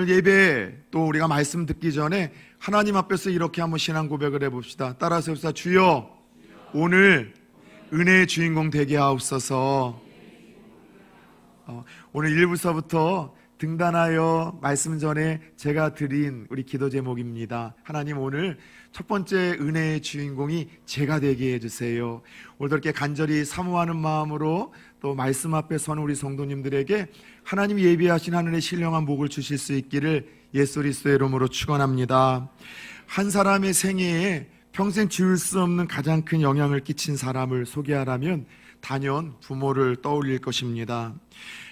오늘 예배 또 우리가 말씀 듣기 전에 하나님 앞에서 이렇게 한번 신앙 고백을 해봅시다. 따라서 해봅시다. 주여, 오늘 은혜의 주인공 되게 하옵소서. 오늘 1부서부터 등단하여 말씀 전에 제가 드린 우리 기도 제목입니다. 하나님, 오늘 첫 번째 은혜의 주인공이 제가 되게 해주세요. 오늘도 이렇게 간절히 사모하는 마음으로 또 말씀 앞에 서는 우리 성도님들에게 하나님이 예비하신 하늘의 신령한 복을 주실 수 있기를 예수 그리스도의 이름으로 축원합니다. 한 사람의 생애에 평생 지울 수 없는 가장 큰 영향을 끼친 사람을 소개하라면 단연 부모를 떠올릴 것입니다.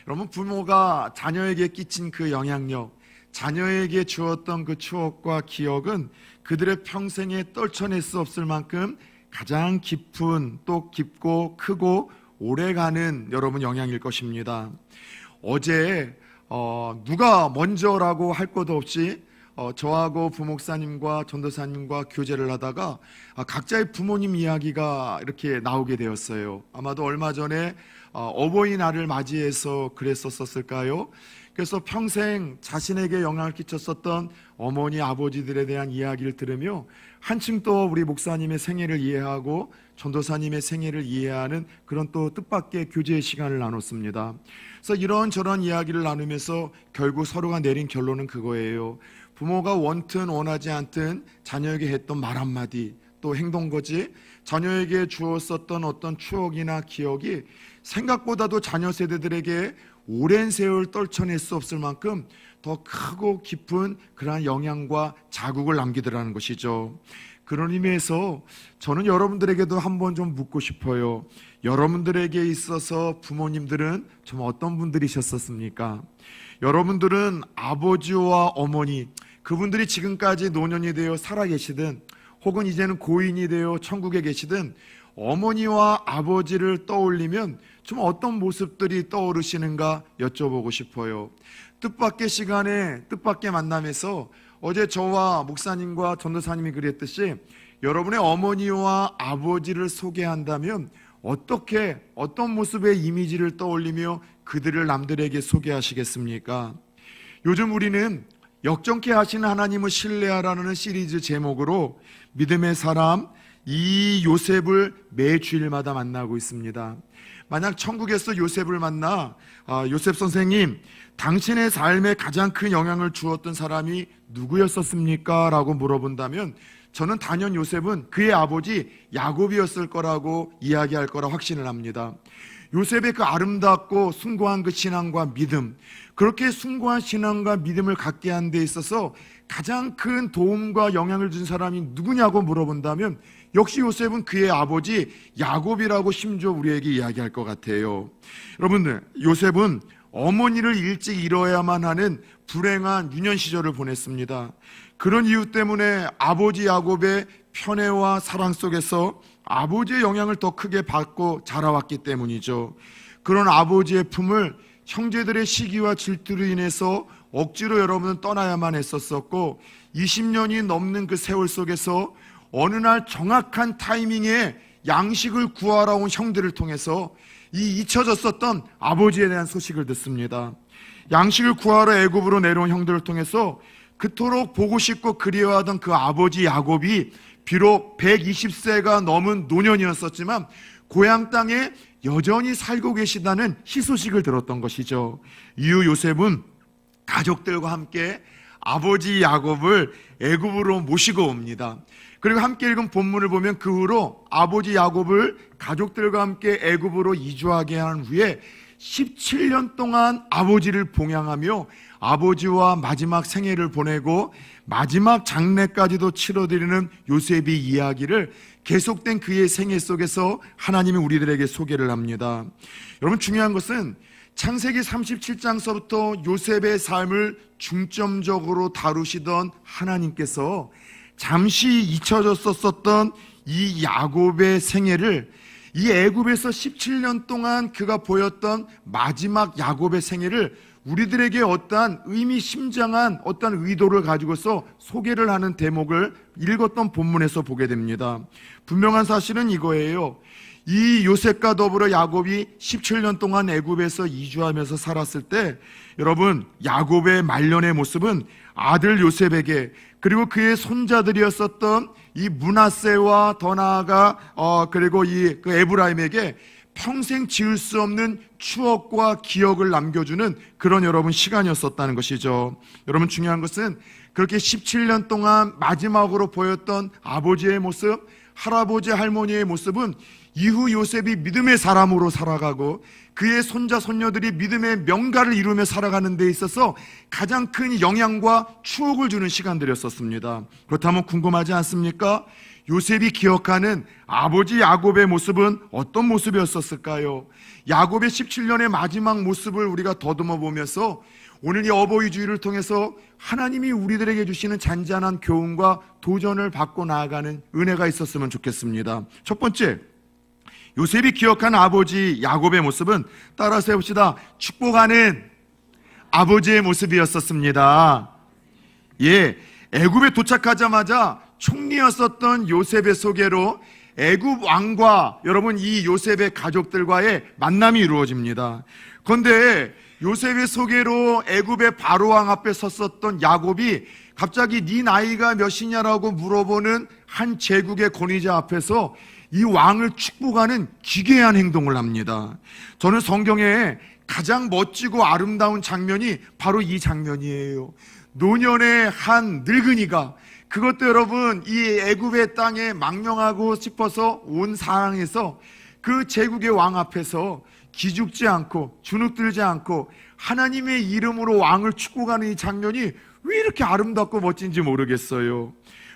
여러분, 부모가 자녀에게 끼친 그 영향력, 자녀에게 주었던 그 추억과 기억은 그들의 평생에 떨쳐낼 수 없을 만큼 가장 깊은, 또 깊고 크고 오래가는 여러분 영향일 것입니다. 어제 누가 먼저라고 할 것도 없이 저하고 부목사님과 전도사님과 교제를 하다가 각자의 부모님 이야기가 이렇게 나오게 되었어요. 아마도 얼마 전에 어버이날을 맞이해서 그랬었을까요? 그래서 평생 자신에게 영향을 끼쳤었던 어머니, 아버지들에 대한 이야기를 들으며 한층 또 우리 목사님의 생애를 이해하고 전도사님의 생애를 이해하는 그런 또 뜻밖의 교제의 시간을 나눴습니다. 그래서 이런저런 이야기를 나누면서 결국 서로가 내린 결론은 그거예요. 부모가 원튼 원하지 않든 자녀에게 했던 말 한마디, 또 행동거지, 자녀에게 주었었던 어떤 추억이나 기억이 생각보다도 자녀 세대들에게 오랜 세월 떨쳐낼 수 없을 만큼 더 크고 깊은 그러한 영향과 자국을 남기더라는 것이죠. 그런 의미에서 저는 여러분들에게도 한번 좀 묻고 싶어요. 여러분들에게 있어서 부모님들은 좀 어떤 분들이셨었습니까? 여러분들은 아버지와 어머니, 그분들이 지금까지 노년이 되어 살아계시든 혹은 이제는 고인이 되어 천국에 계시든 어머니와 아버지를 떠올리면 좀 어떤 모습들이 떠오르시는가 여쭤보고 싶어요. 뜻밖의 시간에 뜻밖의 만남에서 어제 저와 목사님과 전도사님이 그랬듯이 여러분의 어머니와 아버지를 소개한다면 어떤 모습의 이미지를 떠올리며 그들을 남들에게 소개하시겠습니까? 요즘 우리는 역정케 하시는 하나님을 신뢰하라는 시리즈 제목으로 믿음의 사람 이 요셉을 매 주일마다 만나고 있습니다. 만약 천국에서 요셉을 만나 요셉 선생님, 당신의 삶에 가장 큰 영향을 주었던 사람이 누구였었습니까? 라고 물어본다면 저는 단연 요셉은 그의 아버지 야곱이었을 거라고 이야기할 거라 확신을 합니다. 요셉의 그 아름답고 숭고한 그 신앙과 믿음, 그렇게 숭고한 신앙과 믿음을 갖게 한 데 있어서 가장 큰 도움과 영향을 준 사람이 누구냐고 물어본다면 역시 요셉은 그의 아버지 야곱이라고 심지어 우리에게 이야기할 것 같아요. 여러분들, 요셉은 어머니를 일찍 잃어야만 하는 불행한 유년 시절을 보냈습니다. 그런 이유 때문에 아버지 야곱의 편애와 사랑 속에서 아버지의 영향을 더 크게 받고 자라왔기 때문이죠. 그런 아버지의 품을 형제들의 시기와 질투로 인해서 억지로 여러분은 떠나야만 했었었고 20년이 넘는 그 세월 속에서 어느 날 정확한 타이밍에 양식을 구하러 온 형들을 통해서 이 잊혀졌었던 아버지에 대한 소식을 듣습니다. 양식을 구하러 애굽으로 내려온 형들을 통해서 그토록 보고 싶고 그리워하던 그 아버지 야곱이 비록 120세가 넘은 노년이었었지만 고향 땅에 여전히 살고 계시다는 희소식을 들었던 것이죠. 이후 요셉은 가족들과 함께 아버지 야곱을 애굽으로 모시고 옵니다. 그리고 함께 읽은 본문을 보면 그 후로 아버지 야곱을 가족들과 함께 애굽으로 이주하게 한 후에 17년 동안 아버지를 봉양하며 아버지와 마지막 생애를 보내고 마지막 장례까지도 치러드리는 요셉의 이야기를 계속된 그의 생애 속에서 하나님이 우리들에게 소개를 합니다. 여러분, 중요한 것은 창세기 37장서부터 요셉의 삶을 중점적으로 다루시던 하나님께서 잠시 잊혀졌었던 이 야곱의 생애를 이 애굽에서 17년 동안 그가 보였던 마지막 야곱의 생애를 우리들에게 어떠한 의미심장한 어떠한 의도를 가지고서 소개를 하는 대목을 읽었던 본문에서 보게 됩니다. 분명한 사실은 이거예요. 이 요셉과 더불어 야곱이 17년 동안 애굽에서 이주하면서 살았을 때, 여러분, 야곱의 말년의 모습은 아들 요셉에게, 그리고 그의 손자들이었었던 이 므낫세와 더 나아가 그리고 그 에브라임에게 평생 지울 수 없는 추억과 기억을 남겨주는 그런 여러분 시간이었었다는 것이죠. 여러분, 중요한 것은 그렇게 17년 동안 마지막으로 보였던 아버지의 모습, 할아버지 할머니의 모습은 이후 요셉이 믿음의 사람으로 살아가고 그의 손자 손녀들이 믿음의 명가를 이루며 살아가는 데 있어서 가장 큰 영향과 추억을 주는 시간들이었었습니다. 그렇다면 궁금하지 않습니까? 요셉이 기억하는 아버지 야곱의 모습은 어떤 모습이었었을까요? 야곱의 17년의 마지막 모습을 우리가 더듬어 보면서 오늘 이 어버이 주일을 통해서 하나님이 우리들에게 주시는 잔잔한 교훈과 도전을 받고 나아가는 은혜가 있었으면 좋겠습니다. 첫 번째, 요셉이 기억한 아버지 야곱의 모습은, 따라서 해봅시다, 축복하는 아버지의 모습이었었습니다. 예, 애굽에 도착하자마자 총리였었던 요셉의 소개로 애굽 왕과 여러분 이 요셉의 가족들과의 만남이 이루어집니다. 그런데 요셉의 소개로 애굽의 바로왕 앞에 섰었던 야곱이 갑자기 네 나이가 몇이냐라고 물어보는 한 제국의 권위자 앞에서 이 왕을 축복하는 기괴한 행동을 합니다. 저는 성경에 가장 멋지고 아름다운 장면이 바로 이 장면이에요. 노년의 한 늙은이가, 그것도 여러분 이 애굽의 땅에 망명하고 싶어서 온 상황에서 그 제국의 왕 앞에서 기죽지 않고 주눅들지 않고 하나님의 이름으로 왕을 축복하는 이 장면이 왜 이렇게 아름답고 멋진지 모르겠어요.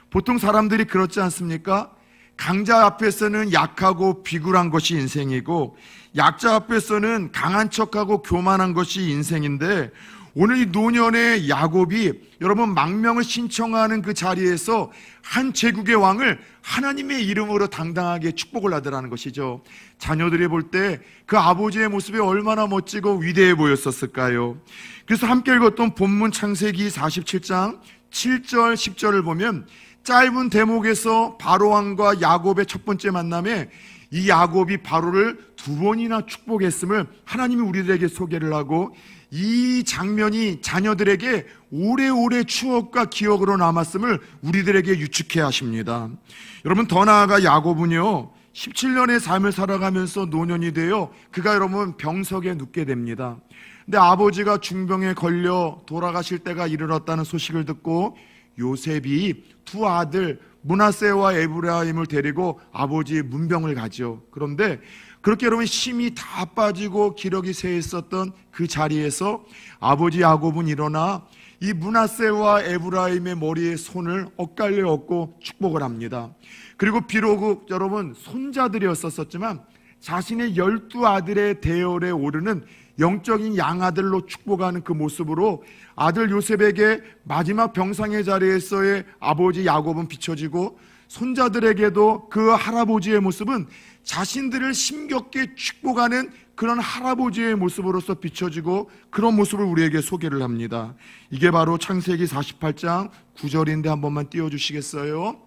보통 사람들이 그렇지 않습니까? 강자 앞에서는 약하고 비굴한 것이 인생이고 약자 앞에서는 강한 척하고 교만한 것이 인생인데, 오늘 이 노년의 야곱이 여러분 망명을 신청하는 그 자리에서 한 제국의 왕을 하나님의 이름으로 당당하게 축복을 하더라는 것이죠. 자녀들이 볼 때 그 아버지의 모습이 얼마나 멋지고 위대해 보였었을까요? 그래서 함께 읽었던 본문 창세기 47장 7절 10절을 보면 짧은 대목에서 바로왕과 야곱의 첫 번째 만남에 이 야곱이 바로를 두 번이나 축복했음을 하나님이 우리들에게 소개를 하고, 이 장면이 자녀들에게 오래오래 추억과 기억으로 남았음을 우리들에게 유축해 하십니다. 여러분, 더 나아가 야곱은요 17년의 삶을 살아가면서 노년이 되어 그가 여러분 병석에 눕게 됩니다. 근데 아버지가 중병에 걸려 돌아가실 때가 이르렀다는 소식을 듣고 요셉이 두 아들 므낫세와 에브라임을 데리고 아버지의 문병을 가죠. 그런데 그렇게 여러분 힘이 다 빠지고 기력이 쇠했었던 그 자리에서 아버지 야곱은 일어나 이 므낫세와 에브라임의 머리에 손을 엇갈려 얹고 축복을 합니다. 그리고 비록 여러분 손자들이었었지만 자신의 12아들의 대열에 오르는 영적인 양아들로 축복하는 그 모습으로 아들 요셉에게 마지막 병상의 자리에서의 아버지 야곱은 비춰지고, 손자들에게도 그 할아버지의 모습은 자신들을 힘겹게 축복하는 그런 할아버지의 모습으로서 비춰지고, 그런 모습을 우리에게 소개를 합니다. 이게 바로 창세기 48장 9절인데 한 번만 띄워주시겠어요?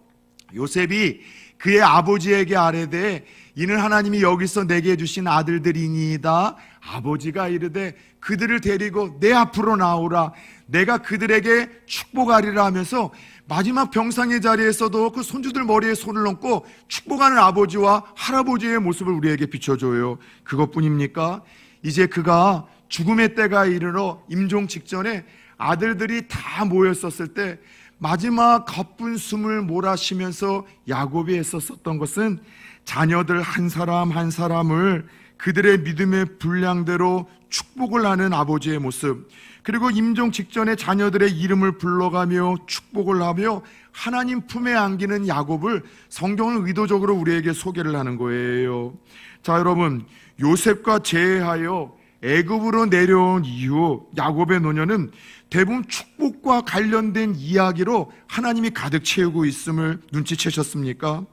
요셉이 그의 아버지에게 아뢰되 이는 하나님이 여기서 내게 주신 아들들이니이다. 아버지가 이르되 그들을 데리고 내 앞으로 나오라. 내가 그들에게 축복하리라 하면서 마지막 병상의 자리에서도 그 손주들 머리에 손을 얹고 축복하는 아버지와 할아버지의 모습을 우리에게 비춰줘요. 그것뿐입니까? 이제 그가 죽음의 때가 이르러 임종 직전에 아들들이 다 모였었을 때 마지막 가쁜 숨을 몰아쉬면서 야곱이 했었던 것은 자녀들 한 사람 한 사람을 그들의 믿음의 분량대로 축복을 하는 아버지의 모습, 그리고 임종 직전에 자녀들의 이름을 불러가며 축복을 하며 하나님 품에 안기는 야곱을 성경은 의도적으로 우리에게 소개를 하는 거예요. 자, 여러분, 요셉과 재회하여 애굽으로 내려온 이후 야곱의 노년은 대부분 축복과 관련된 이야기로 하나님이 가득 채우고 있음을 눈치채셨습니까?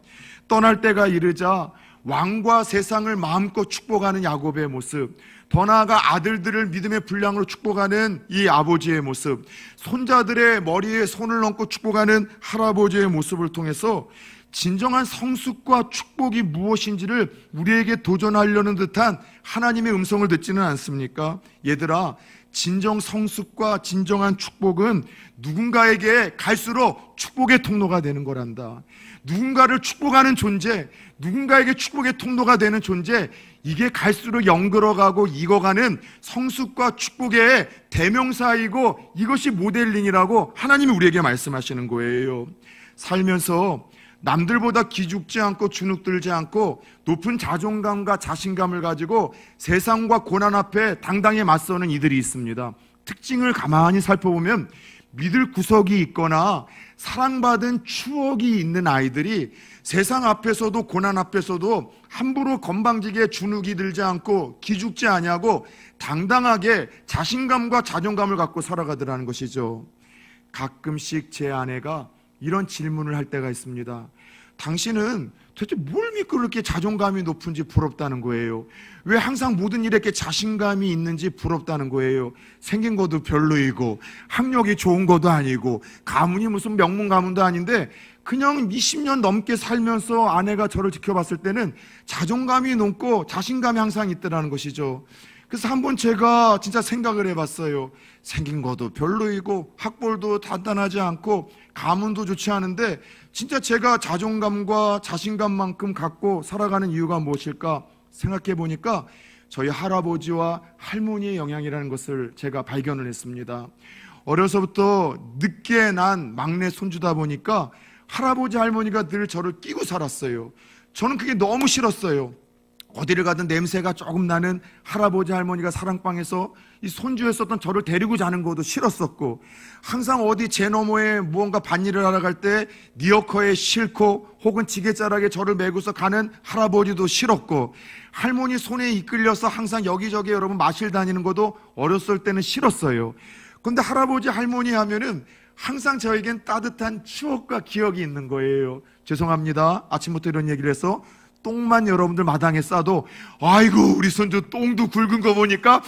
떠날 때가 이르자 왕과 세상을 마음껏 축복하는 야곱의 모습, 더 나아가 아들들을 믿음의 분량으로 축복하는 이 아버지의 모습, 손자들의 머리에 손을 얹고 축복하는 할아버지의 모습을 통해서 진정한 성숙과 축복이 무엇인지를 우리에게 도전하려는 듯한 하나님의 음성을 듣지는 않습니까? 얘들아, 진정 성숙과 진정한 축복은 누군가에게 갈수록 축복의 통로가 되는 거란다. 누군가를 축복하는 존재, 누군가에게 축복의 통로가 되는 존재, 이게 갈수록 영들어가고 익어가는 성숙과 축복의 대명사이고 이것이 모델링이라고 하나님이 우리에게 말씀하시는 거예요. 살면서 남들보다 기죽지 않고 주눅들지 않고 높은 자존감과 자신감을 가지고 세상과 고난 앞에 당당히 맞서는 이들이 있습니다. 특징을 가만히 살펴보면 믿을 구석이 있거나 사랑받은 추억이 있는 아이들이 세상 앞에서도 고난 앞에서도 함부로 건방지게 주눅이 들지 않고 기죽지 아니하고 당당하게 자신감과 자존감을 갖고 살아가더라는 것이죠. 가끔씩 제 아내가 이런 질문을 할 때가 있습니다. 당신은 도대체 뭘 믿고 그렇게 자존감이 높은지 부럽다는 거예요. 왜 항상 모든 일에 이렇게 자신감이 있는지 부럽다는 거예요. 생긴 것도 별로이고 학력이 좋은 것도 아니고 가문이 무슨 명문 가문도 아닌데 그냥 20년 넘게 살면서 아내가 저를 지켜봤을 때는 자존감이 높고 자신감이 항상 있더라는 것이죠. 그래서 한번 제가 진짜 생각을 해봤어요. 생긴 것도 별로이고 학벌도 단단하지 않고 가문도 좋지 않은데 진짜 제가 자존감과 자신감만큼 갖고 살아가는 이유가 무엇일까 생각해 보니까 저희 할아버지와 할머니의 영향이라는 것을 제가 발견을 했습니다. 어려서부터 늦게 난 막내 손주다 보니까 할아버지 할머니가 늘 저를 끼고 살았어요. 저는 그게 너무 싫었어요. 어디를 가든 냄새가 조금 나는 할아버지 할머니가 사랑방에서 이 손주에 썼던 저를 데리고 자는 것도 싫었었고, 항상 어디 제 너머에 무언가 밭일을 하러 갈 때 니어커에 싣고 혹은 지게자락에 저를 메고서 가는 할아버지도 싫었고, 할머니 손에 이끌려서 항상 여기저기 여러분 마실 다니는 것도 어렸을 때는 싫었어요. 근데 할아버지 할머니 하면은 항상 저에겐 따뜻한 추억과 기억이 있는 거예요. 죄송합니다. 아침부터 이런 얘기를 해서 똥만 여러분들 마당에 싸도 아이고 우리 손주 똥도 굵은 거 보니까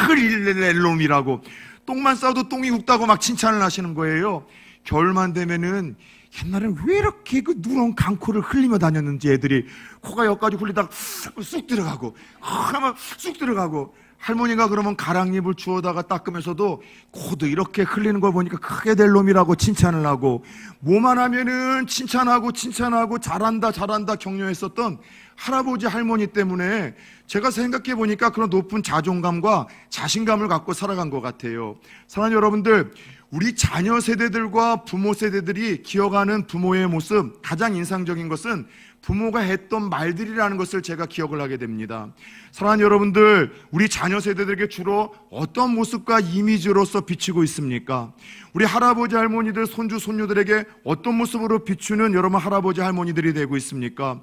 큰일 놈이라고 똥만 싸도 똥이 굵다고 막 칭찬을 하시는 거예요. 겨울만 되면은 옛날엔 왜 이렇게 그 누런 강코를 흘리며 다녔는지 애들이 코가 여기까지 흘리다가 쑥 들어가고 하면 쑥 들어가고 할머니가 그러면 가랑잎을 주워다가 닦으면서도 코도 이렇게 흘리는 걸 보니까 크게 될 놈이라고 칭찬을 하고 뭐만 하면은 칭찬하고 잘한다 격려했었던 할아버지 할머니 때문에 제가 생각해 보니까 그런 높은 자존감과 자신감을 갖고 살아간 것 같아요. 사랑하는 여러분들, 우리 자녀 세대들과 부모 세대들이 기억하는 부모의 모습, 가장 인상적인 것은 부모가 했던 말들이라는 것을 제가 기억을 하게 됩니다. 사랑하는 여러분들, 우리 자녀 세대들에게 주로 어떤 모습과 이미지로서 비추고 있습니까? 우리 할아버지 할머니들, 손주 손녀들에게 어떤 모습으로 비추는 여러분 할아버지 할머니들이 되고 있습니까?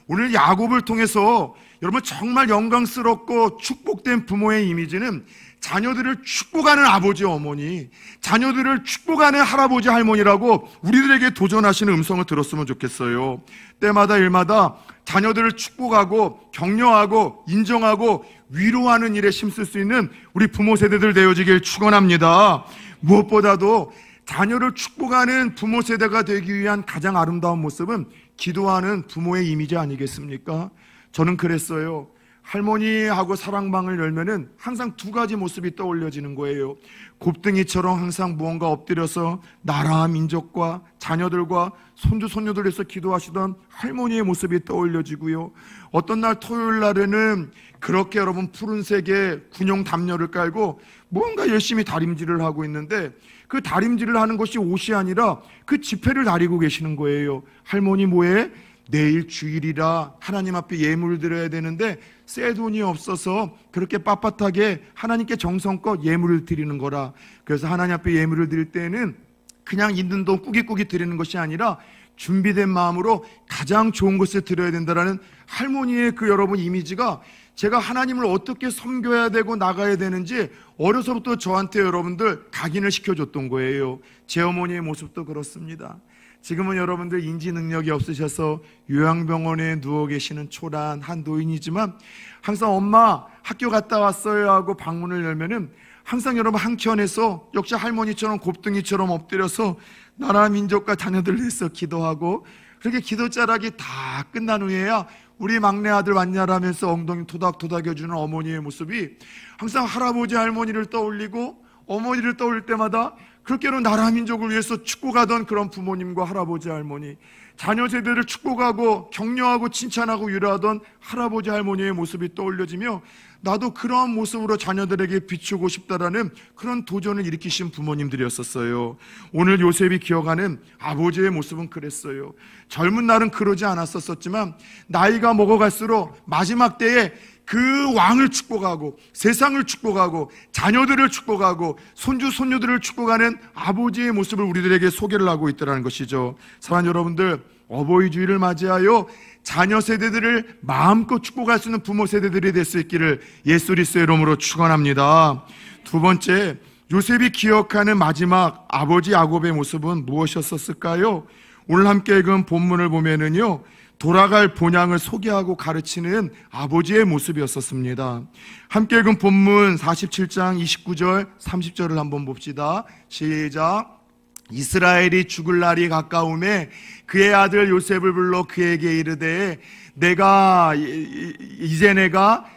오늘 야곱을 통해서 여러분 정말 영광스럽고 축복된 부모의 이미지는 자녀들을 축복하는 아버지 어머니, 자녀들을 축복하는 할아버지 할머니라고 우리들에게 도전하시는 음성을 들었으면 좋겠어요. 때마다 일마다 자녀들을 축복하고 격려하고 인정하고 위로하는 일에 힘쓸 수 있는 우리 부모 세대들 되어지길 축원합니다. 무엇보다도 자녀를 축복하는 부모 세대가 되기 위한 가장 아름다운 모습은 기도하는 부모의 이미지 아니겠습니까? 저는 그랬어요. 할머니하고 사랑방을 열면은 항상 두 가지 모습이 떠올려지는 거예요. 곱등이처럼 항상 무언가 엎드려서 나라 민족과 자녀들과 손주 손녀들 위해서 기도하시던 할머니의 모습이 떠올려지고요. 어떤 날 토요일 날에는 그렇게 여러분 푸른색의 군용 담요를 깔고 뭔가 열심히 다림질을 하고 있는데 그 다림질을 하는 것이 옷이 아니라 그 지폐를 다리고 계시는 거예요. 할머니 뭐해? 내일 주일이라 하나님 앞에 예물을 드려야 되는데 새 돈이 없어서 그렇게 빳빳하게 하나님께 정성껏 예물을 드리는 거라. 그래서 하나님 앞에 예물을 드릴 때는 그냥 있는 돈 꾸깃꾸깃 드리는 것이 아니라 준비된 마음으로 가장 좋은 것을 드려야 된다라는 할머니의 그 여러분 이미지가 제가 하나님을 어떻게 섬겨야 되고 나가야 되는지 어려서부터 저한테 여러분들 각인을 시켜줬던 거예요. 제 어머니의 모습도 그렇습니다. 지금은 여러분들 인지 능력이 없으셔서 요양병원에 누워 계시는 초라한 노인이지만 항상 엄마 학교 갔다 왔어요 하고 방문을 열면은 항상 여러분 한켠에서 역시 할머니처럼 곱등이처럼 엎드려서 나라 민족과 자녀들을 위해서 기도하고 그렇게 기도 자락이 다 끝난 후에야 우리 막내 아들 왔냐라면서 엉덩이 토닥토닥 해주는 어머니의 모습이 항상 할아버지 할머니를 떠올리고 어머니를 떠올릴 때마다 그렇게로 나라 민족을 위해서 축복하던 그런 부모님과 할아버지 할머니, 자녀 세대를 축복하고 격려하고 칭찬하고 위로하던 할아버지 할머니의 모습이 떠올려지며 나도 그러한 모습으로 자녀들에게 비추고 싶다라는 그런 도전을 일으키신 부모님들이었었어요. 오늘 요셉이 기억하는 아버지의 모습은 그랬어요. 젊은 날은 그러지 않았었지만 나이가 먹어갈수록 마지막 때에 그 왕을 축복하고 세상을 축복하고 자녀들을 축복하고 손주 손녀들을 축복하는 아버지의 모습을 우리들에게 소개를 하고 있다는 것이죠. 사랑하는 여러분들, 어버이 주일을 맞이하여 자녀 세대들을 마음껏 축복할 수 있는 부모 세대들이 될 수 있기를 예수 그리스도의 이름으로 축원합니다. 두 번째, 요셉이 기억하는 마지막 아버지 야곱의 모습은 무엇이었을까요? 오늘 함께 읽은 본문을 보면은요, 돌아갈 본향을 소개하고 가르치는 아버지의 모습이었었습니다. 함께 읽은 본문 47장 29절 30절을 한번 봅시다. 시작. 이스라엘이 죽을 날이 가까우매 그의 아들 요셉을 불러 그에게 이르되 내가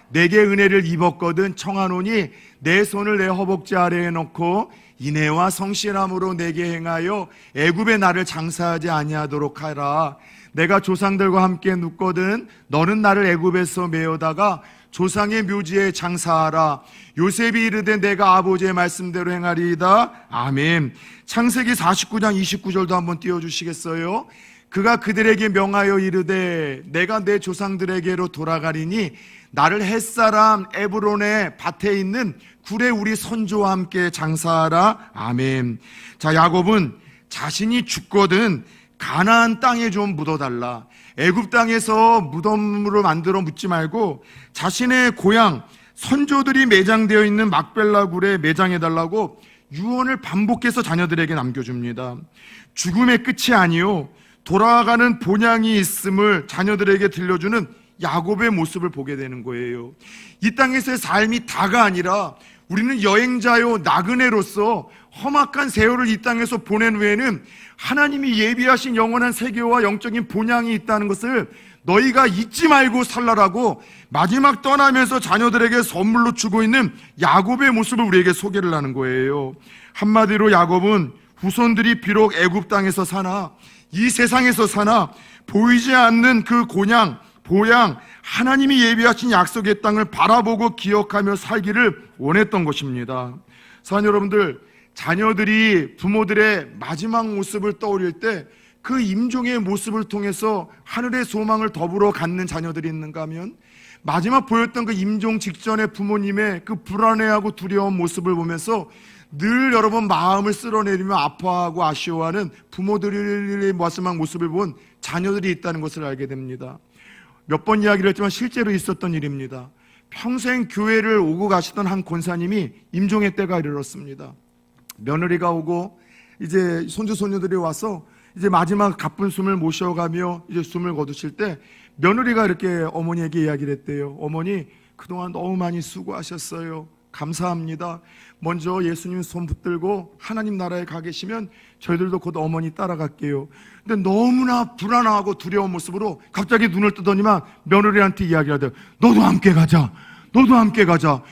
내게 은혜를 입었거든 청하노니 내 손을 내 허벅지 아래에 넣고 인애와 성실함으로 내게 행하여 애굽의 나를 장사하지 아니하도록 하라. 내가 조상들과 함께 눕거든 너는 나를 애굽에서 메어다가 조상의 묘지에 장사하라. 요셉이 이르되 내가 아버지의 말씀대로 행하리이다. 아멘. 창세기 49장 29절도 한번 띄워주시겠어요? 그가 그들에게 명하여 이르되 내가 내 조상들에게로 돌아가리니 나를 햇사람 에브론의 밭에 있는 굴에 우리 선조와 함께 장사하라. 아멘. 자, 야곱은 자신이 죽거든 가나안 땅에 좀 묻어달라. 애굽 땅에서 무덤으로 만들어 묻지 말고 자신의 고향 선조들이 매장되어 있는 막벨라 굴에 매장해달라고 유언을 반복해서 자녀들에게 남겨줍니다. 죽음의 끝이 아니요 돌아가는 본향이 있음을 자녀들에게 들려주는 야곱의 모습을 보게 되는 거예요. 이 땅에서의 삶이 다가 아니라 우리는 여행자요 나그네로서 험악한 세월을 이 땅에서 보낸 후에는 하나님이 예비하신 영원한 세계와 영적인 본향이 있다는 것을 너희가 잊지 말고 살라라고 마지막 떠나면서 자녀들에게 선물로 주고 있는 야곱의 모습을 우리에게 소개를 하는 거예요. 한마디로 야곱은 후손들이 비록 애굽 땅에서 사나 이 세상에서 사나 보이지 않는 그 고향 보양 하나님이 예비하신 약속의 땅을 바라보고 기억하며 살기를 원했던 것입니다. 사랑하는 여러분들, 자녀들이 부모들의 마지막 모습을 떠올릴 때 그 임종의 모습을 통해서 하늘의 소망을 더불어 갖는 자녀들이 있는가 하면 마지막 보였던 그 임종 직전의 부모님의 그 불안해하고 두려운 모습을 보면서 늘 여러분 마음을 쓸어내리며 아파하고 아쉬워하는 부모들의 마지막 모습을 본 자녀들이 있다는 것을 알게 됩니다. 몇 번 이야기를 했지만 실제로 있었던 일입니다. 평생 교회를 오고 가시던 한 권사님이 임종의 때가 이르렀습니다. 며느리가 오고 이제 손주 손녀들이 와서 이제 마지막 가쁜 숨을 모셔가며 이제 숨을 거두실 때 며느리가 이렇게 어머니에게 이야기를 했대요. 어머니, 그동안 너무 많이 수고하셨어요. 감사합니다. 먼저 예수님 손 붙들고 하나님 나라에 가 계시면 저희들도 곧 어머니 따라갈게요. 근데 너무나 불안하고 두려운 모습으로 갑자기 눈을 뜨더니만 며느리한테 이야기하대요. 너도 함께 가자. 너도 함께 가자.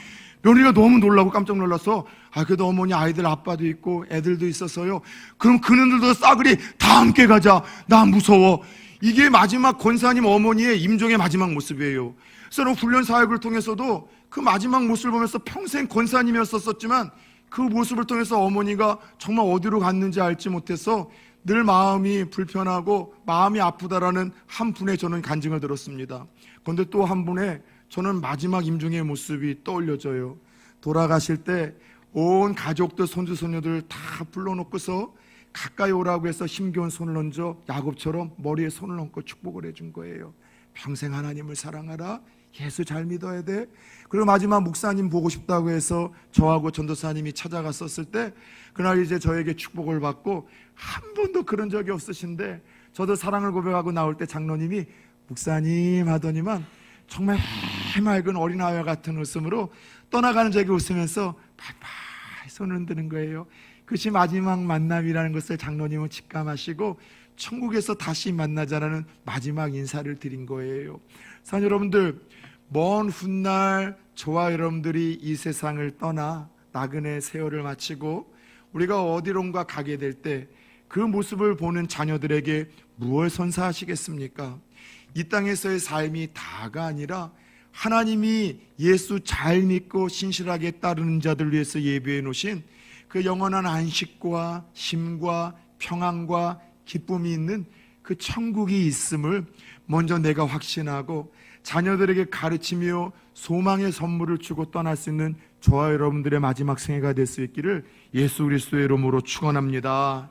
며느리가 너무 놀라고 깜짝 놀라서 그래도 어머니 아이들 아빠도 있고 애들도 있어서요. 그럼 그놈들도 싸그리 다 함께 가자. 나 무서워. 이게 마지막 권사님 어머니의 임종의 마지막 모습이에요. 그래서 훈련 사역을 통해서도 그 마지막 모습을 보면서 평생 권사님이었었지만 그 모습을 통해서 어머니가 정말 어디로 갔는지 알지 못해서 늘 마음이 불편하고 마음이 아프다라는 한 분의 저는 간증을 들었습니다. 그런데 또 한 분의 저는 마지막 임종의 모습이 떠올려져요. 돌아가실 때 온 가족들 손주 손녀들 다 불러놓고서 가까이 오라고 해서 힘겨운 손을 얹어 야곱처럼 머리에 손을 얹고 축복을 해준 거예요. 평생 하나님을 사랑하라. 예수 잘 믿어야 돼. 그리고 마지막 목사님 보고 싶다고 해서 저하고 전도사님이 찾아갔었을 때 그날 이제 저에게 축복을 받고 한 번도 그런 적이 없으신데 저도 사랑을 고백하고 나올 때 장로님이 목사님 하더니만 정말 해맑은 어린아이와 같은 웃음으로 떠나가는 저에게 웃으면서 바이바이 손을 흔드는 거예요. 그것이 마지막 만남이라는 것을 장로님은 직감하시고 천국에서 다시 만나자라는 마지막 인사를 드린 거예요. 사랑하는 여러분들, 먼 훗날 저와 여러분들이 이 세상을 떠나 나그네 세월을 마치고 우리가 어디론가 가게 될 때 그 모습을 보는 자녀들에게 무엇을 선사하시겠습니까? 이 땅에서의 삶이 다가 아니라 하나님이 예수 잘 믿고 신실하게 따르는 자들 위해서 예비해 놓으신 그 영원한 안식과 힘과 평안과 기쁨이 있는 그 천국이 있음을 먼저 내가 확신하고 자녀들에게 가르치며 소망의 선물을 주고 떠날 수 있는 저와 여러분들의 마지막 생애가 될 수 있기를 예수 그리스도의 이름으로 축원합니다.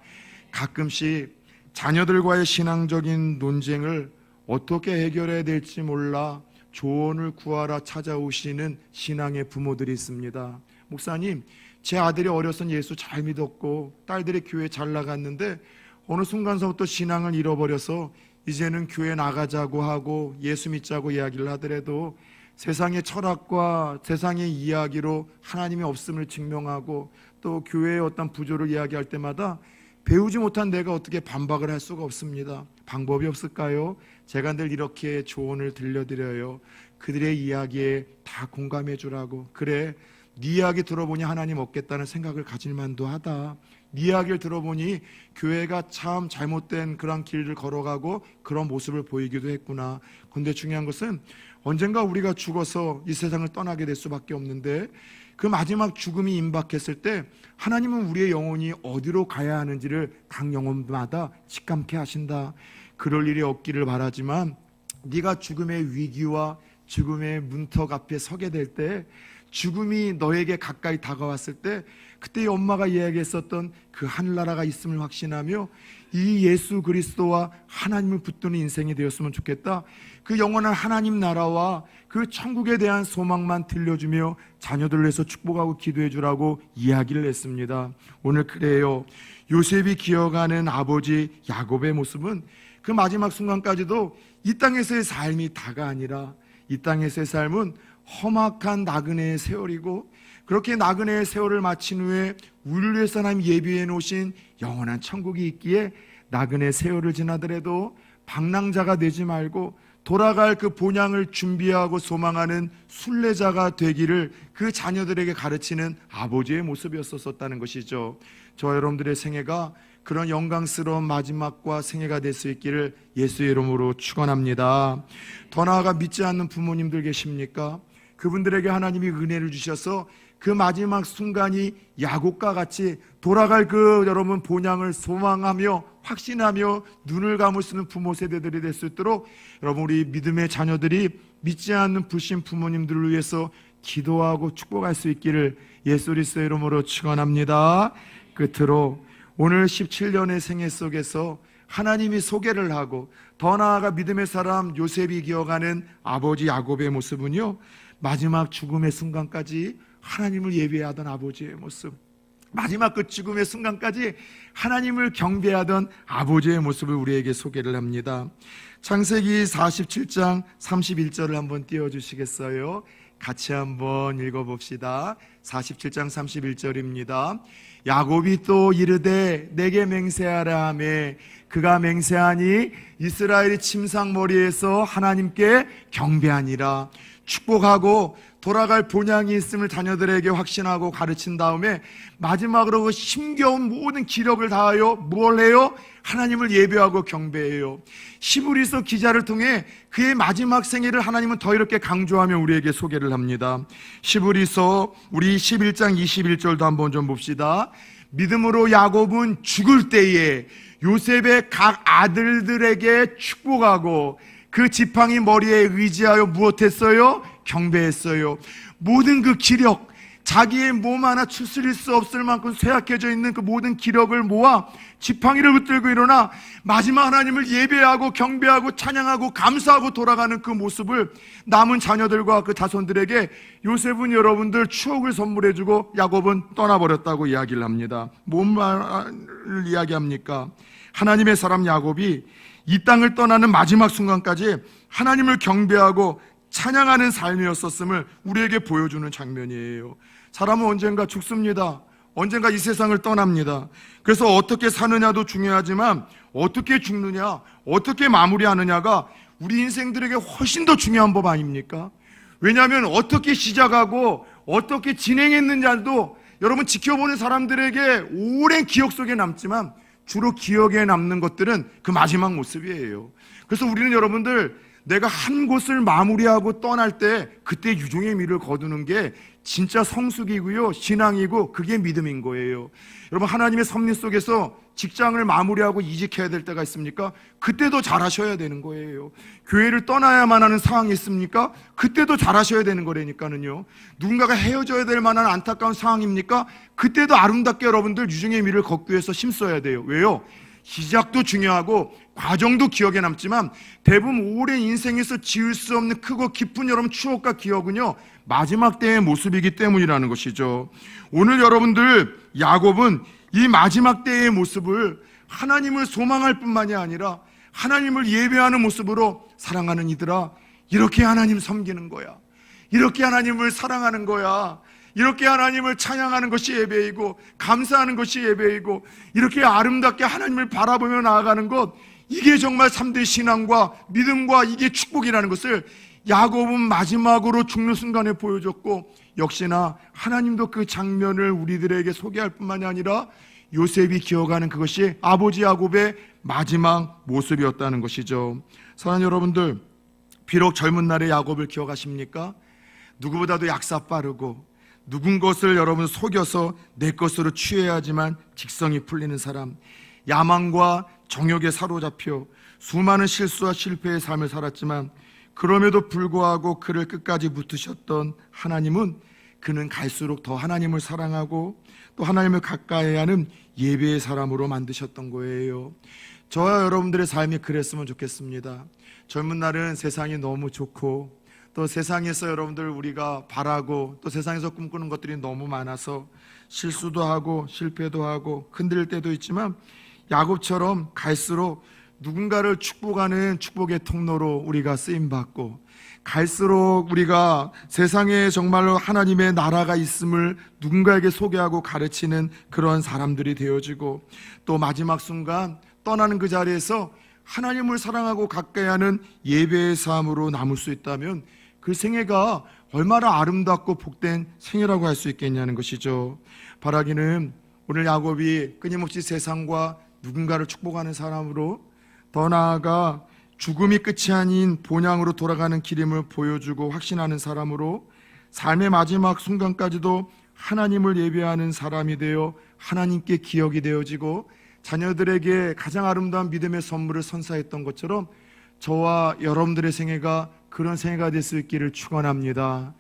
가끔씩 자녀들과의 신앙적인 논쟁을 어떻게 해결해야 될지 몰라 조언을 구하러 찾아오시는 신앙의 부모들이 있습니다. 목사님, 제 아들이 어려서 예수 잘 믿었고 딸들이 교회 잘 나갔는데 어느 순간서부터 신앙을 잃어버려서 이제는 교회 나가자고 하고 예수 믿자고 이야기를 하더라도 세상의 철학과 세상의 이야기로 하나님이 없음을 증명하고 또 교회의 어떤 부조를 이야기할 때마다 배우지 못한 내가 어떻게 반박을 할 수가 없습니다. 방법이 없을까요? 제가 늘 이렇게 조언을 들려드려요. 그들의 이야기에 다 공감해 주라고. 그래, 네 이야기 들어보니 하나님 없겠다는 생각을 가질 만도 하다. 네 이야기를 들어보니 교회가 참 잘못된 그런 길을 걸어가고 그런 모습을 보이기도 했구나. 그런데 중요한 것은 언젠가 우리가 죽어서 이 세상을 떠나게 될 수밖에 없는데 그 마지막 죽음이 임박했을 때 하나님은 우리의 영혼이 어디로 가야 하는지를 각 영혼마다 직감케 하신다. 그럴 일이 없기를 바라지만 네가 죽음의 위기와 죽음의 문턱 앞에 서게 될 때, 죽음이 너에게 가까이 다가왔을 때 그때 엄마가 이야기했었던 그 하늘나라가 있음을 확신하며 이 예수 그리스도와 하나님을 붙드는 인생이 되었으면 좋겠다. 그 영원한 하나님 나라와 그 천국에 대한 소망만 들려주며 자녀들을 위해서 축복하고 기도해 주라고 이야기를 했습니다. 오늘 그래요. 요셉이 기억하는 아버지 야곱의 모습은 그 마지막 순간까지도 이 땅에서의 삶이 다가 아니라 이 땅에서의 삶은 험악한 나그네의 세월이고, 그렇게 나그네의 세월을 마친 후에 우리를 위해서 하나님 예비해 놓으신 영원한 천국이 있기에 나그네 세월을 지나더라도 방랑자가 되지 말고 돌아갈 그 본향을 준비하고 소망하는 순례자가 되기를 그 자녀들에게 가르치는 아버지의 모습이었었다는 것이죠. 저와 여러분들의 생애가 그런 영광스러운 마지막과 생애가 될 수 있기를 예수의 이름으로 축원합니다. 더 나아가 믿지 않는 부모님들 계십니까? 그분들에게 하나님이 은혜를 주셔서 그 마지막 순간이 야곱과 같이 돌아갈 그 여러분 본향을 소망하며 확신하며 눈을 감을 수 있는 부모 세대들이 될 수 있도록 여러분 우리 믿음의 자녀들이 믿지 않는 불신 부모님들을 위해서 기도하고 축복할 수 있기를 예수 그리스도의 이름으로 축원합니다. 끝으로 오늘 17년의 생애 속에서 하나님이 소개를 하고 더 나아가 믿음의 사람 요셉이 기억하는 아버지 야곱의 모습은요, 마지막 죽음의 순간까지 하나님을 예배하던 아버지의 모습, 마지막 그 죽음의 순간까지 하나님을 경배하던 아버지의 모습을 우리에게 소개를 합니다. 창세기 47장 31절을 한번 띄워주시겠어요? 같이 한번 읽어봅시다. 47장 31절입니다. 야곱이 또 이르되 내게 맹세하라 하매 그가 맹세하니 이스라엘이 침상머리에서 하나님께 경배하니라. 축복하고 돌아갈 본향이 있음을 자녀들에게 확신하고 가르친 다음에 마지막으로 그 힘겨운 모든 기력을 다하여 뭘 해요? 하나님을 예배하고 경배해요. 히브리서 기자를 통해 그의 마지막 생애를 하나님은 더 이렇게 강조하며 우리에게 소개를 합니다. 히브리서 우리 11장 21절도 한번 좀 봅시다. 믿음으로 야곱은 죽을 때에 요셉의 각 아들들에게 축복하고 그 지팡이 머리에 의지하여 무엇했어요? 경배했어요. 모든 그 기력, 자기의 몸 하나 추스릴 수 없을 만큼 쇠약해져 있는 그 모든 기력을 모아 지팡이를 붙들고 일어나 마지막 하나님을 예배하고 경배하고 찬양하고 감사하고 돌아가는 그 모습을 남은 자녀들과 그 자손들에게 요셉은 여러분들 추억을 선물해주고 야곱은 떠나버렸다고 이야기를 합니다. 뭔 말을 이야기합니까? 하나님의 사람 야곱이 이 땅을 떠나는 마지막 순간까지 하나님을 경배하고 찬양하는 삶이었었음을 우리에게 보여주는 장면이에요. 사람은 언젠가 죽습니다. 언젠가 이 세상을 떠납니다. 그래서 어떻게 사느냐도 중요하지만 어떻게 죽느냐, 어떻게 마무리하느냐가 우리 인생들에게 훨씬 더 중요한 법 아닙니까? 왜냐하면 어떻게 시작하고 어떻게 진행했느냐도 여러분 지켜보는 사람들에게 오랜 기억 속에 남지만 주로 기억에 남는 것들은 그 마지막 모습이에요. 그래서 우리는 여러분들 내가 한 곳을 마무리하고 떠날 때 그때 유종의 미를 거두는 게 진짜 성숙이고요, 신앙이고 그게 믿음인 거예요. 여러분 하나님의 섭리 속에서 직장을 마무리하고 이직해야 될 때가 있습니까? 그때도 잘하셔야 되는 거예요. 교회를 떠나야만 하는 상황이 있습니까? 그때도 잘하셔야 되는 거라니까는요. 누군가가 헤어져야 될 만한 안타까운 상황입니까? 그때도 아름답게 여러분들 유종의 미를 걷기 위해서 힘써야 돼요. 왜요? 시작도 중요하고 과정도 기억에 남지만 대부분 오랜 인생에서 지울 수 없는 크고 깊은 여러분 추억과 기억은요 마지막 때의 모습이기 때문이라는 것이죠. 오늘 여러분들 야곱은 이 마지막 때의 모습을 하나님을 소망할 뿐만이 아니라 하나님을 예배하는 모습으로 사랑하는 이들아, 이렇게 하나님 섬기는 거야, 이렇게 하나님을 사랑하는 거야, 이렇게 하나님을 찬양하는 것이 예배이고 감사하는 것이 예배이고 이렇게 아름답게 하나님을 바라보며 나아가는 것, 이게 정말 3대 신앙과 믿음과 이게 축복이라는 것을 야곱은 마지막으로 죽는 순간에 보여줬고, 역시나 하나님도 그 장면을 우리들에게 소개할 뿐만이 아니라 요셉이 기억하는 그것이 아버지 야곱의 마지막 모습이었다는 것이죠. 사랑하는 여러분들, 비록 젊은 날의 야곱을 기억하십니까? 누구보다도 약사 빠르고 누군 것을 여러분 속여서 내 것으로 취해야지만 직성이 풀리는 사람, 야망과 정욕에 사로잡혀 수많은 실수와 실패의 삶을 살았지만 그럼에도 불구하고 그를 끝까지 붙드셨던 하나님은 그는 갈수록 더 하나님을 사랑하고 또 하나님을 가까이 하는 예배의 사람으로 만드셨던 거예요. 저와 여러분들의 삶이 그랬으면 좋겠습니다. 젊은 날은 세상이 너무 좋고 또 세상에서 여러분들 우리가 바라고 또 세상에서 꿈꾸는 것들이 너무 많아서 실수도 하고 실패도 하고 흔들릴 때도 있지만 야곱처럼 갈수록 누군가를 축복하는 축복의 통로로 우리가 쓰임받고 갈수록 우리가 세상에 정말로 하나님의 나라가 있음을 누군가에게 소개하고 가르치는 그런 사람들이 되어지고 또 마지막 순간 떠나는 그 자리에서 하나님을 사랑하고 가까이 하는 예배의 삶으로 남을 수 있다면 그 생애가 얼마나 아름답고 복된 생애라고 할 수 있겠냐는 것이죠. 바라기는 오늘 야곱이 끊임없이 세상과 누군가를 축복하는 사람으로 더 나아가 죽음이 끝이 아닌 본향으로 돌아가는 길임을 보여주고 확신하는 사람으로 삶의 마지막 순간까지도 하나님을 예배하는 사람이 되어 하나님께 기억이 되어지고 자녀들에게 가장 아름다운 믿음의 선물을 선사했던 것처럼 저와 여러분들의 생애가 그런 생애가 될 수 있기를 축원합니다.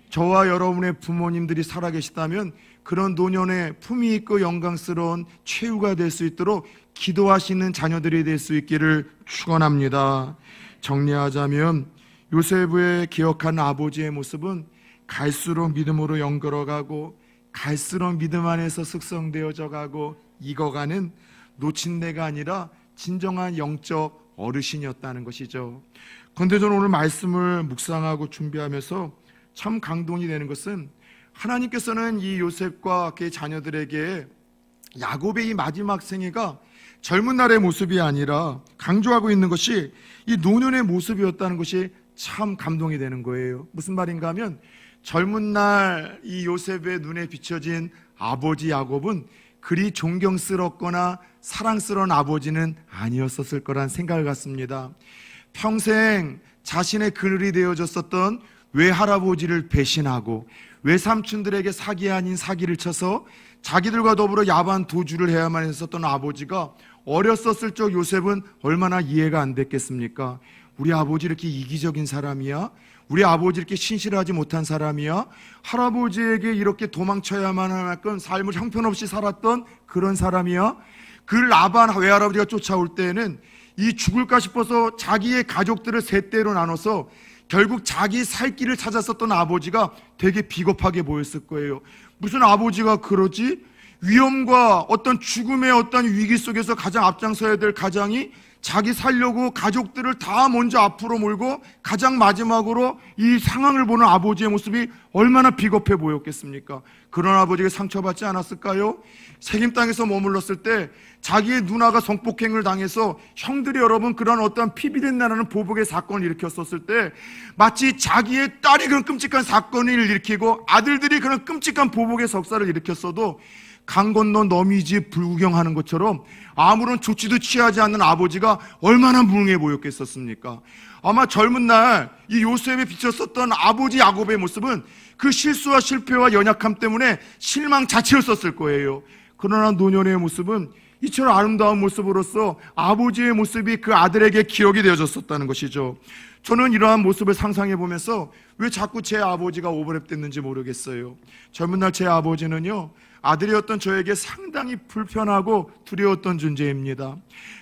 저와 여러분의 부모님들이 살아계시다면 그런 노년의 품위 있고 영광스러운 최후가 될 수 있도록 기도하시는 자녀들이 될 수 있기를 축원합니다. 정리하자면 요셉의 기억한 아버지의 모습은 갈수록 믿음으로 연결어가고 갈수록 믿음 안에서 숙성되어져 가고 익어가는 노친내가 아니라 진정한 영적 어르신이었다는 것이죠. 그런데 저는 오늘 말씀을 묵상하고 준비하면서 참 감동이 되는 것은 하나님께서는 이 요셉과 그의 자녀들에게 야곱의 이 마지막 생애가 젊은 날의 모습이 아니라 강조하고 있는 것이 이 노년의 모습이었다는 것이 참 감동이 되는 거예요. 무슨 말인가 하면 젊은 날 이 요셉의 눈에 비춰진 아버지 야곱은 그리 존경스럽거나 사랑스러운 아버지는 아니었었을 거란 생각을 갖습니다. 평생 자신의 그늘이 되어줬었던 외할아버지를 배신하고 외삼촌들에게 사기 아닌 사기를 쳐서 자기들과 더불어 야반 도주를 해야만 했었던 아버지가 어렸었을 적 요셉은 얼마나 이해가 안 됐겠습니까? 우리 아버지 이렇게 이기적인 사람이야? 우리 아버지 이렇게 신실하지 못한 사람이야? 할아버지에게 이렇게 도망쳐야만 할 만큼 삶을 형편없이 살았던 그런 사람이야? 그 라반 외할아버지가 쫓아올 때에는 이 죽을까 싶어서 자기의 가족들을 세 대로 나눠서 결국 자기 살 길을 찾았었던 아버지가 되게 비겁하게 보였을 거예요. 무슨 아버지가 그러지? 위험과 어떤 죽음의 어떤 위기 속에서 가장 앞장서야 될 가장이 자기 살려고 가족들을 다 먼저 앞으로 몰고 가장 마지막으로 이 상황을 보는 아버지의 모습이 얼마나 비겁해 보였겠습니까? 그런 아버지가 상처받지 않았을까요? 세겜 땅에서 머물렀을 때 자기의 누나가 성폭행을 당해서 형들이 여러분 그런 어떤 피비린 나라는 보복의 사건을 일으켰었을 때 마치 자기의 딸이 그런 끔찍한 사건을 일으키고 아들들이 그런 끔찍한 보복의 석사를 일으켰어도 강 건너 너미 집 불구경하는 것처럼 아무런 조치도 취하지 않는 아버지가 얼마나 무능해 보였겠었습니까? 아마 젊은 날 이 요셉에 비쳤었던 아버지 야곱의 모습은 그 실수와 실패와 연약함 때문에 실망 자체였었을 거예요. 그러나 노년의 모습은 이처럼 아름다운 모습으로서 아버지의 모습이 그 아들에게 기억이 되어졌었다는 것이죠. 저는 이러한 모습을 상상해 보면서 왜 자꾸 제 아버지가 오버랩됐는지 모르겠어요. 젊은 날 제 아버지는요, 아들이었던 저에게 상당히 불편하고 두려웠던 존재입니다.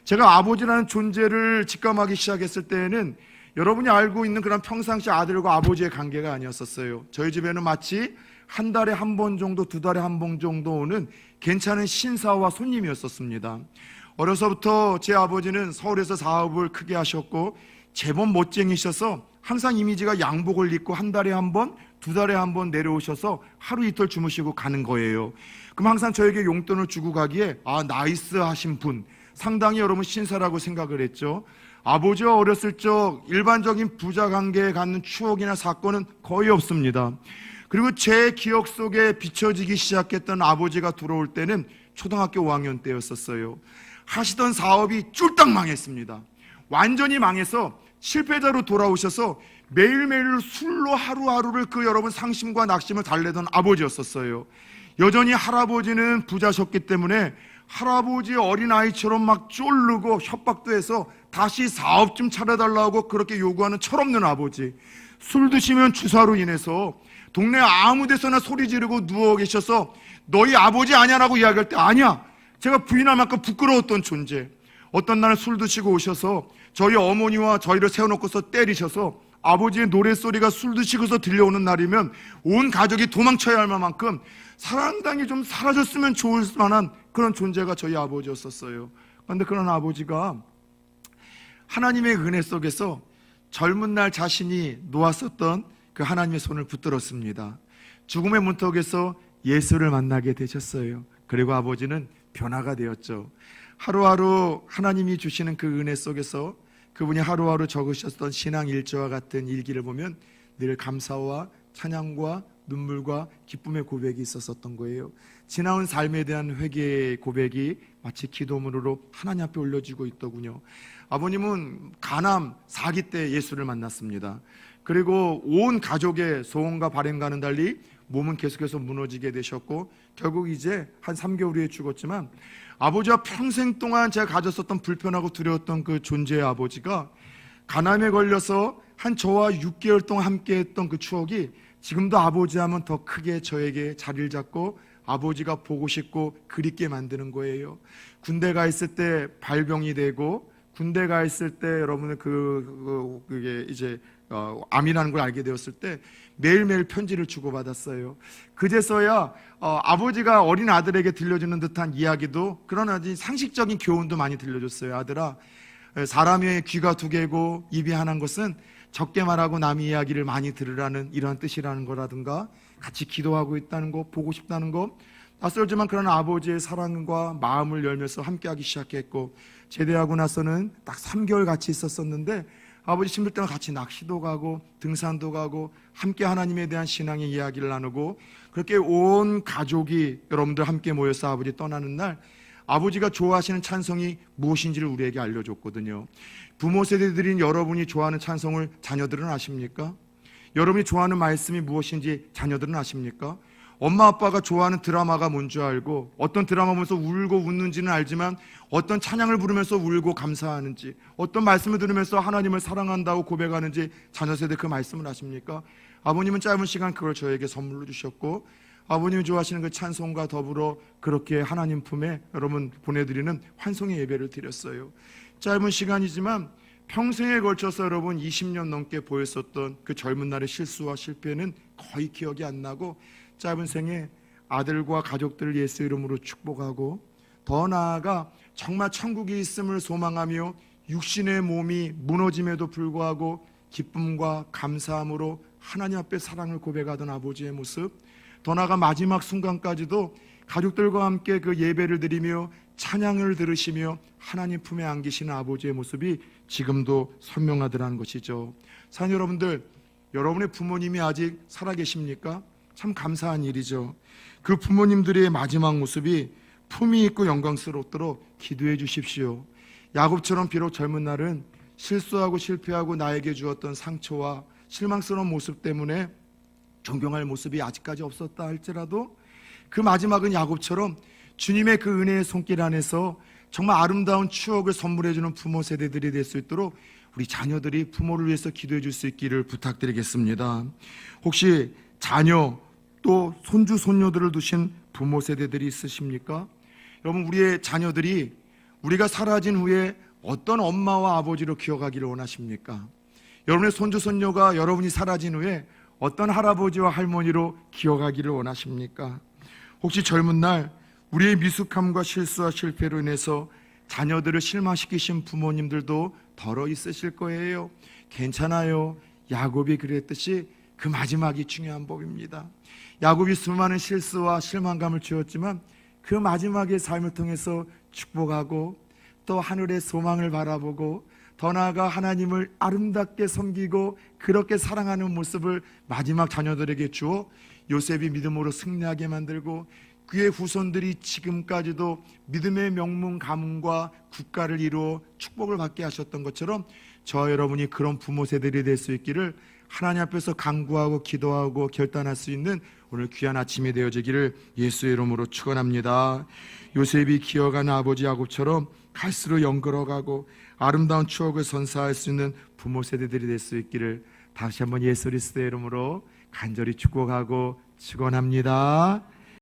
제가 아버지라는 존재를 직감하기 시작했을 때에는 여러분이 알고 있는 그런 평상시 아들과 아버지의 관계가 아니었었어요. 저희 집에는 마치 한 달에 한 번 정도, 두 달에 한 번 정도 오는 괜찮은 신사와 손님이었었습니다. 어려서부터 제 아버지는 서울에서 사업을 크게 하셨고 제법 멋쟁이셔서 항상 이미지가 양복을 입고 한 달에 한 번, 두 달에 한 번 내려오셔서 하루 이틀 주무시고 가는 거예요. 그럼 항상 저에게 용돈을 주고 가기에 나이스 하신 분, 상당히 여러분 신사라고 생각을 했죠. 아버지와 어렸을 적 일반적인 부자 관계에 갖는 추억이나 사건은 거의 없습니다. 그리고 제 기억 속에 비춰지기 시작했던 아버지가 들어올 때는 초등학교 5학년 때였었어요. 하시던 사업이 쫄딱 망했습니다. 완전히 망해서 실패자로 돌아오셔서 매일매일 술로 하루하루를 그 여러분 상심과 낙심을 달래던 아버지였었어요. 여전히 할아버지는 부자셨기 때문에 할아버지 어린아이처럼 막 쫄르고 협박도 해서 다시 사업 좀 차려달라고 그렇게 요구하는 철없는 아버지. 술 드시면 주사로 인해서 동네 아무 데서나 소리 지르고 누워 계셔서 너희 아버지 아냐라고 이야기할 때 아니야, 제가 부인할 만큼 부끄러웠던 존재. 어떤 날 술 드시고 오셔서 저희 어머니와 저희를 세워놓고서 때리셔서 아버지의 노랫소리가 술 드시고서 들려오는 날이면 온 가족이 도망쳐야 할 만큼 상당히 좀 사라졌으면 좋을 만한 그런 존재가 저희 아버지였었어요. 그런데 그런 아버지가 하나님의 은혜 속에서 젊은 날 자신이 놓았었던 그 하나님의 손을 붙들었습니다. 죽음의 문턱에서 예수를 만나게 되셨어요. 그리고 아버지는 변화가 되었죠. 하루하루 하나님이 주시는 그 은혜 속에서 그분이 하루하루 적으셨던 신앙 일지와 같은 일기를 보면 늘 감사와 찬양과 눈물과 기쁨의 고백이 있었던 거예요. 지나온 삶에 대한 회개의 고백이 마치 기도문으로 하나님 앞에 올려지고 있더군요. 아버님은 간암 4기 때 예수를 만났습니다. 그리고 온 가족의 소원과 바램과는 달리 몸은 계속해서 무너지게 되셨고 결국 이제 한 3개월 후에 죽었지만 아버지와 평생 동안 제가 가졌었던 불편하고 두려웠던 그 존재의 아버지가 간암에 걸려서 한 저와 6개월 동안 함께했던 그 추억이 지금도 아버지 하면 더 크게 저에게 자리를 잡고 아버지가 보고 싶고 그립게 만드는 거예요. 군대 가 있을 때 발병이 되고 군대 가 있을 때 여러분은 그게 이제 암이라는 걸 알게 되었을 때 매일매일 편지를 주고받았어요. 그제서야 아버지가 어린 아들에게 들려주는 듯한 이야기도 그런 아주 상식적인 교훈도 많이 들려줬어요. 아들아, 사람의 귀가 두 개고 입이 하나인 것은 적게 말하고 남의 이야기를 많이 들으라는 이러한 뜻이라는 거라든가 같이 기도하고 있다는 거, 보고 싶다는 거, 낯설지만 그런 아버지의 사랑과 마음을 열면서 함께하기 시작했고 제대하고 나서는 딱 3개월 같이 있었었는데 아버지 힘들 때는 같이 낚시도 가고 등산도 가고 함께 하나님에 대한 신앙의 이야기를 나누고 그렇게 온 가족이 여러분들 함께 모여서 아버지 떠나는 날 아버지가 좋아하시는 찬송이 무엇인지를 우리에게 알려줬거든요. 부모 세대들인 여러분이 좋아하는 찬송을 자녀들은 아십니까? 여러분이 좋아하는 말씀이 무엇인지 자녀들은 아십니까? 엄마 아빠가 좋아하는 드라마가 뭔 줄 알고 어떤 드라마 보면서 울고 웃는지는 알지만 어떤 찬양을 부르면서 울고 감사하는지 어떤 말씀을 들으면서 하나님을 사랑한다고 고백하는지 자녀 세대 그 말씀을 아십니까? 아버님은 짧은 시간 그걸 저에게 선물로 주셨고 아버님이 좋아하시는 그 찬송과 더불어 그렇게 하나님 품에 여러분 보내드리는 환송의 예배를 드렸어요. 짧은 시간이지만 평생에 걸쳐서 여러분 20년 넘게 보였었던 그 젊은 날의 실수와 실패는 거의 기억이 안 나고 짧은 생에 아들과 가족들을 예수 이름으로 축복하고 더 나아가 정말 천국이 있음을 소망하며 육신의 몸이 무너짐에도 불구하고 기쁨과 감사함으로 하나님 앞에 사랑을 고백하던 아버지의 모습, 더 나아가 마지막 순간까지도 가족들과 함께 그 예배를 드리며 찬양을 들으시며 하나님 품에 안기시는 아버지의 모습이 지금도 선명하더라는 것이죠. 사랑하는 여러분들, 여러분의 부모님이 아직 살아계십니까? 참 감사한 일이죠. 그 부모님들의 마지막 모습이 품위 있고 영광스럽도록 기도해 주십시오. 야곱처럼 비록 젊은 날은 실수하고 실패하고 나에게 주었던 상처와 실망스러운 모습 때문에 존경할 모습이 아직까지 없었다 할지라도 그 마지막은 야곱처럼 주님의 그 은혜의 손길 안에서 정말 아름다운 추억을 선물해 주는 부모 세대들이 될 수 있도록 우리 자녀들이 부모를 위해서 기도해 줄 수 있기를 부탁드리겠습니다. 혹시 자녀 또 손주 손녀들을 두신 부모 세대들이 있으십니까? 여러분, 우리의 자녀들이 우리가 사라진 후에 어떤 엄마와 아버지로 기억하기를 원하십니까? 여러분의 손주 손녀가 여러분이 사라진 후에 어떤 할아버지와 할머니로 기억하기를 원하십니까? 혹시 젊은 날 우리의 미숙함과 실수와 실패로 인해서 자녀들을 실망시키신 부모님들도 덜어 있으실 거예요. 괜찮아요. 야곱이 그랬듯이 그 마지막이 중요한 법입니다. 야곱이 수많은 실수와 실망감을 주었지만 그 마지막의 삶을 통해서 축복하고 또 하늘의 소망을 바라보고 더 나아가 하나님을 아름답게 섬기고 그렇게 사랑하는 모습을 마지막 자녀들에게 주어 요셉이 믿음으로 승리하게 만들고 그의 후손들이 지금까지도 믿음의 명문 가문과 국가를 이루어 축복을 받게 하셨던 것처럼 저와 여러분이 그런 부모 세대들이 될 수 있기를 하나님 앞에서 간구하고 기도하고 결단할 수 있는 오늘 귀한 아침이 되어지기를 예수의 이름으로 축원합니다. 요셉이 기어가는 아버지 야곱처럼 갈수록 영걸어가고 아름다운 추억을 선사할 수 있는 부모 세대들이 될 수 있기를 다시 한번 예수 그리스도의 이름으로 간절히 축복하고 축원합니다.